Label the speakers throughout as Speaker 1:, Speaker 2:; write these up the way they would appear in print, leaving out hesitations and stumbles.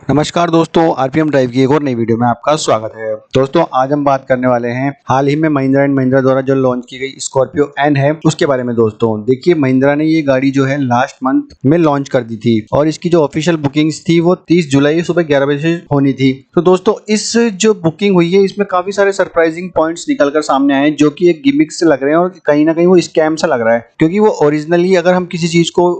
Speaker 1: नमस्कार दोस्तों, RPM drive की एक और नई वीडियो में आपका स्वागत है। दोस्तों आज हम बात करने वाले हैं हाल ही में महिंद्रा एंड महिंद्रा द्वारा जो लॉन्च की गई स्कॉर्पियो एन है उसके बारे में। दोस्तों देखिए, महिंद्रा ने ये गाड़ी जो है लास्ट मंथ में लॉन्च कर दी थी और इसकी जो ऑफिशियल बुकिंग्स थी वो 30 जुलाई सुबह 11 बजे होनी थी। तो दोस्तों इस जो बुकिंग हुई है इसमें काफी सारे सरप्राइजिंग पॉइंट्स निकल कर सामने आए जो कि एक गिमिक से लग रहे हैं और कहीं ना कहीं वो स्कैम सा लग रहा है, क्योंकि वो ओरिजिनली अगर हम किसी चीज को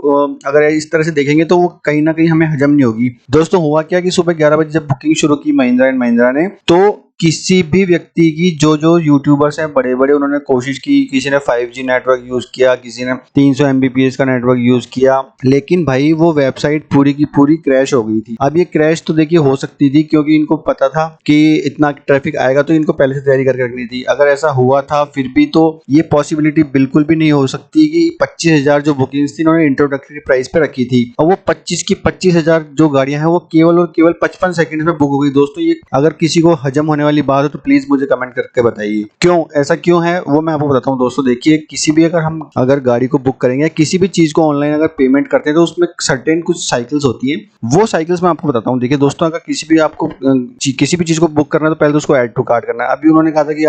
Speaker 1: अगर इस तरह से देखेंगे तो वो कहीं ना कहीं हमें हजम नहीं होगी। दोस्तों हुआ क्या कि सुबह 11 बजे जब बुकिंग शुरू की महिंद्रा एंड महिंद्रा ने, तो किसी भी व्यक्ति की जो यूट्यूबर्स हैं बड़े बड़े, उन्होंने कोशिश की, किसी ने 5G नेटवर्क यूज किया, किसी ने 300 Mbps का नेटवर्क यूज किया, लेकिन भाई वो वेबसाइट पूरी की पूरी क्रैश हो गई थी। अब ये क्रैश तो देखिए हो सकती थी क्योंकि इनको पता था कि इतना ट्रैफिक आएगा, तो इनको पहले से तैयारी करके रखनी थी। अगर ऐसा हुआ था फिर भी तो ये पॉसिबिलिटी बिल्कुल भी नहीं हो सकती कि 25,000 जो बुकिंग्स थी इन्होंने इंट्रोडक्टरी प्राइस पे रखी थी और वो 25,000 जो गाड़ियां हैं वो केवल और केवल 55 सेकंड में बुक हो गई। दोस्तों ये अगर किसी को हजम होने वाली बात है तो प्लीज मुझे कमेंट करके बताइए क्यों ऐसा क्यों है, वो मैं आपको बताता हूँ। दोस्तों देखिए, किसी भी अगर गाड़ी को बुक करेंगे, किसी भी चीज को ऑनलाइन अगर पेमेंट करते हैं तो उसमें सर्टेन कुछ साइकिल्स होती है। वो साइकिल्स मैं आपको बताता हूँ। देखिए दोस्तों, अगर किसी भी चीज को बुक करना है तो पहले तो उसको ऐड टू कार्ट करना है। अभी उन्होंने कहा था कि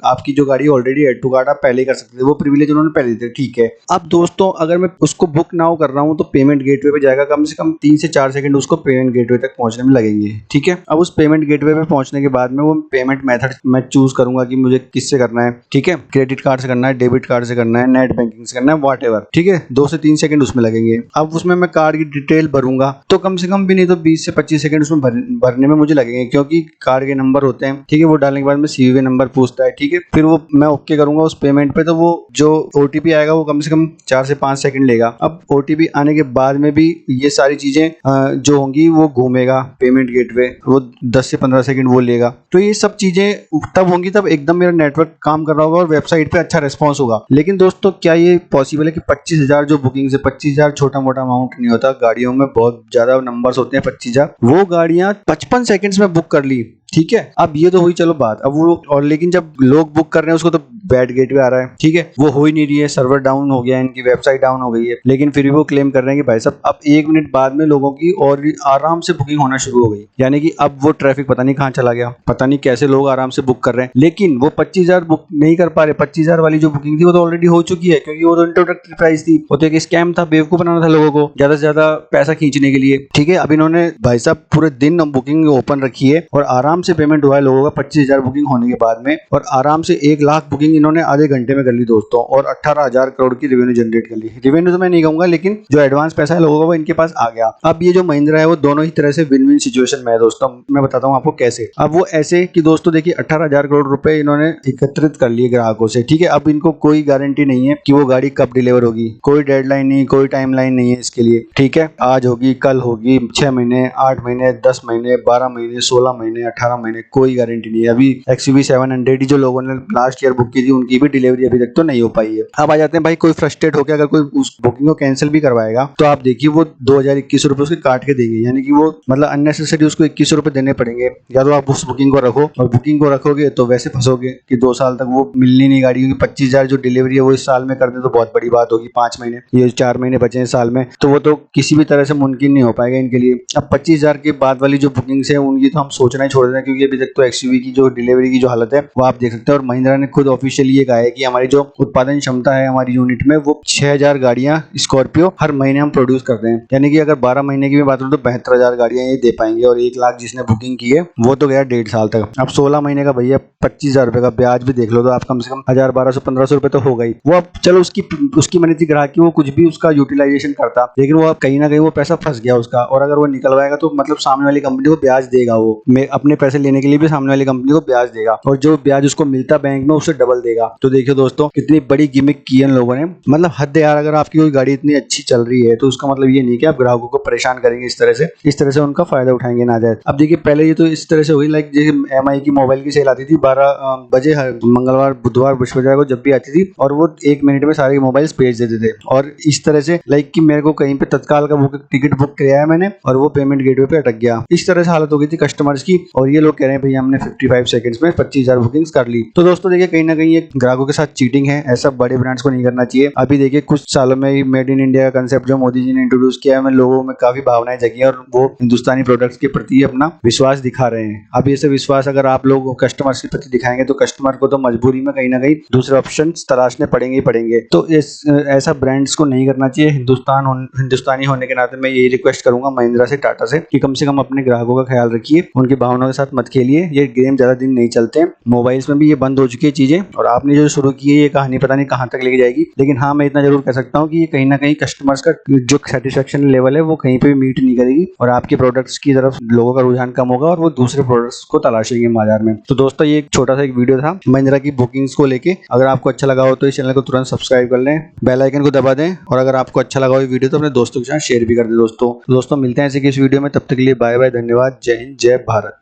Speaker 1: आपकी जो गाड़ी ऑलरेडी ऐड टू कार्ट आप पहले ही कर सकते थे, वो प्रिविलेज उन्होंने पहले दी, ठीक है। अब दोस्तों अगर मैं उसको बुक नाउ कर रहा हूँ तो पेमेंट गेटवे पे जाएगा, कम से कम 3 से 4 सेकंड उसको पेमेंट गेटवे तक पहुंचने में लगेंगे, ठीक है। अब उस पेमेंट गेटवे पे पहुंचने के बाद में वो पेमेंट मेथड मैं चूज करूंगा कि मुझे किससे करना है, ठीक है। क्रेडिट कार्ड से करना है, डेबिट कार्ड से करना है, नेट बैंकिंग से करना है, व्हाटएवर, ठीक है। 2 से 3 सेकंड उसमें लगेंगे। अब उसमें मैं कार्ड की डिटेल भरूंगा तो कम से कम भी नहीं तो 20 से 25 सेकंड उसमें भरने में मुझे लगेंगे, क्योंकि कार्ड के नंबर होते हैं, ठीक है। वो डालने के बाद में सीवीवी नंबर पूछता है, ठीक है। फिर वो मैं ओके करूंगा उस पेमेंट पे, तो वो जो ओटीपी आएगा वो कम से कम 4 से 5 सेकंड लेगा। अब ओटीपी आने के बाद में भी ये सारी चीजें जो होंगी वो घूमेगा पेमेंट गेटवे, वो 10 से 15 सेकंड वो लेगा। तो ये सब चीजें तब होंगी तब एकदम मेरा नेटवर्क काम कर रहा होगा और वेबसाइट पे अच्छा रिस्पांस होगा। लेकिन दोस्तों क्या ये पॉसिबल है कि 25,000 जो बुकिंग से, 25,000 छोटा मोटा अमाउंट नहीं होता, गाड़ियों में बहुत ज्यादा नंबर्स होते हैं। 25,000 वो गाड़ियां 55 सेकंड्स में बुक कर ली, ठीक है। अब ये तो हुई चलो बात। अब वो और लेकिन जब लोग बुक कर रहे हैं उसको तो बैड गेटवे आ रहा है, ठीक है। वो हो ही नहीं रही है, सर्वर डाउन हो गया है, इनकी वेबसाइट डाउन हो गई है, लेकिन फिर भी वो क्लेम कर रहे हैं कि भाई साहब अब 1 मिनट बाद में लोगों की और आराम से बुकिंग होना शुरू हो गई। यानी कि अब वो ट्रैफिक पता नहीं कहाँ चला गया, पता नहीं कैसे लोग आराम से बुक कर रहे हैं, लेकिन वो 25,000 बुक नहीं कर पा रहे। 25,000 वाली जो बुकिंग थी वो तो ऑलरेडी हो चुकी है, क्योंकि वो तो इंट्रोडक्टरी प्राइस थी, वो तो एक स्कैम था, बेवकूफ बनाना था लोगों को ज्यादा से ज्यादा पैसा खींचने के लिए, ठीक है। अब इन्होंने भाई साहब पूरे दिन बुकिंग ओपन रखी है और आराम से पेमेंट हुआ है लोगों का 25,000 बुकिंग होने के बाद में, और आराम से 1 लाख बुकिंग इन्होंने आधे घंटे में कर ली दोस्तों, और 18,000 करोड़ की रेवेन्यू जनरेट कर ली। रेवेन्यू तो मैं नहीं कहूंगा, लेकिन जो एडवांस पैसा है लोगों का वो इनके पास आ गया। अब ये जो महिंद्रा है वो दोनों ही तरह से विन विन सिचुएशन में है दोस्तों। मैं बताता हूँ आपको कैसे। अब वो ऐसे कि दोस्तों देखिए 18,000 करोड़ रुपए इन्होंने एकत्रित कर लिए ग्राहकों से, ठीक है। अब इनको कोई गारंटी नहीं है कि वो गाड़ी कब डिलीवर होगी, कोई डेडलाइन नहीं, कोई टाइमलाइन नहीं है इसके लिए, ठीक है। आज होगी, कल होगी, 6 महीने, 8 महीने, 10 महीने, 12 महीने, 16 महीने, 18 महीने, कोई गारंटी नहीं है। अभी XUV 700 जो लोगों ने लास्ट ईयर बुक की थी उनकी भी डिलीवरी अभी तक तो नहीं हो पाई है। अब आ जाते हैं भाई, कोई फ्रस्ट्रेट होकर अगर कोई उस बुकिंग को कैंसिल भी करवाएगा तो आप देखिए वो 2021 रुपए उसके काट के देंगे, यानी कि वो मतलब अननेसेसरी उसको 21 रुपए देने पड़ेंगे। या तो आप उस बुकिंग को रखो, और बुकिंग को रखोगे तो वैसे फंसोगे कि 2 साल तक वो मिलनी नहीं गाड़ी, क्योंकि 25,000 जो डिलीवरी है वो इस साल में कर दे तो बहुत बड़ी बात होगी। 5 महीने, ये 4 महीने बचे हैं साल में, तो वो तो किसी भी तरह से मुमकिन नहीं हो पाएगा इनके लिए। अब 25,000 के बाद वाली जो बुकिंग्स है उनकी तो हम सोचना ही छोड़ देना, क्योंकि अभी तक तो XUV की जो डिलीवरी की जो हालत है वो आप देख सकते हैं। और महिंद्रा ने खुद ऑफिशियली ये कहा है कि हमारी जो उत्पादन क्षमता है हमारी यूनिट में वो 6,000 गाड़ियां स्कॉर्पियो हर महीने हम प्रोड्यूस करते हैं। यानी कि अगर 12 महीने की भी बात करूं तो 72,000 गाड़ियां ये दे पाएंगे, और 1 लाख जिसने बुकिंग की है वो तो गया 1.5 साल तक। अब 16 महीने का भैया 25,000 रुपए का ब्याज भी देख लो तो आप कम से कम 1,000, 1,200, 1,500 रुपए तो हो गई। वो अब चलो उसकी मनी थी ग्राहक की, वो कुछ भी उसका यूटिलाइजेशन करता, लेकिन वो अब कहीं ना कहीं वो पैसा फंस गया उसका, और अगर वो निकलवाएगा तो मतलब सामने वाली कंपनी को ब्याज देगा, वो अपने पैसे लेने के लिए भी सामने वाली कंपनी को ब्याज देगा, और जो ब्याज उसको मिलता बैंक में उससे डबल देगा। तो देखिए दोस्तों कितनी बड़ी गिमिक की है इन लोगों ने, मतलब हद है यार। अगर आपकी कोई गाड़ी इतनी अच्छी चल रही है तो उसका मतलब ये नहीं कि आप ग्राहकों को परेशान करेंगे इस तरह से उनका फायदा उठाएंगे ना जाए। अब देखिए पहले ये तो इस तरह से हुई, लाइक जैसे MI की मोबाइल की सेल आती थी 12 बजे हर मंगलवार, बुधवार, बृहस्पतिवार को जब भी आती थी, और वो 1 मिनट में सारे मोबाइल बेच देते थे। और इस तरह से लाइक कि मेरे को कहीं पे तत्काल का टिकट बुक किया है मैंने और वो पेमेंट गेटवे पे अटक गया, इस तरह से हालत हो गई थी कस्टमर्स की। और ये ये लोग कह रहे हैं भैया हमने 55 सेकंड्स में 25,000 बुकिंग्स कर ली। तो दोस्तों देखिए कहीं ना कहीं ये ग्राहकों के साथ चीटिंग है, ऐसा बड़े ब्रांड्स को नहीं करना चाहिए। अभी देखिए कुछ सालों में ही मेड इन इंडिया का कंसेप्ट जो मोदी जी ने इंट्रोड्यूस किया है, लोगों में काफी भावनाएं जगी और वो हिंदुस्तानी प्रोडक्ट्स के प्रति अपना विश्वास दिखा रहे हैं। अब ये सब विश्वास अगर आप लोग कस्टमर्स के प्रति दिखाएंगे तो कस्टमर को तो मजबूरी में कहीं ना कहीं दूसरे ऑप्शन तलाशने पड़ेंगे ही पड़ेंगे। तो ऐसा ब्रांड्स को नहीं करना चाहिए। हिंदुस्तानी होने के नाते मैं यही रिक्वेस्ट करूंगा महिंद्रा से, टाटा से कि कम अपने ग्राहकों का ख्याल रखिए, उनकी भावनाओं के साथ मत खेलिए। ये गेम ज्यादा दिन नहीं चलते हैं, मोबाइल्स में भी ये बंद हो चुकी है चीजें, और आपने जो शुरू की है ये कहानी पता नहीं कहां तक लेके जाएगी। लेकिन हाँ, मैं इतना जरूर कह सकता हूँ कि ये कहीं ना कहीं कस्टमर्स का जो सेटिस्फेक्शन लेवल है वो कहीं पे भी मीट नहीं करेगी, और आपके प्रोडक्ट्स की तरफ लोगों का रुझान कम होगा और वो दूसरे प्रोडक्ट्स को तलाशेंगे बाजार में। तो दोस्तों ये एक छोटा सा एक वीडियो था महिंद्रा की बुकिंग्स को लेके। अगर आपको अच्छा लगा हो तो इस चैनल को तुरंत सब्सक्राइब कर लें, बेल आइकन को दबा दें, और अगर आपको अच्छा लगा हो ये वीडियो तो अपने दोस्तों के साथ शेयर भी कर दें। दोस्तों मिलते हैं ऐसे किस वीडियो में, तब तक के लिए बाय बाय, धन्यवाद, जय हिंद, जय भारत।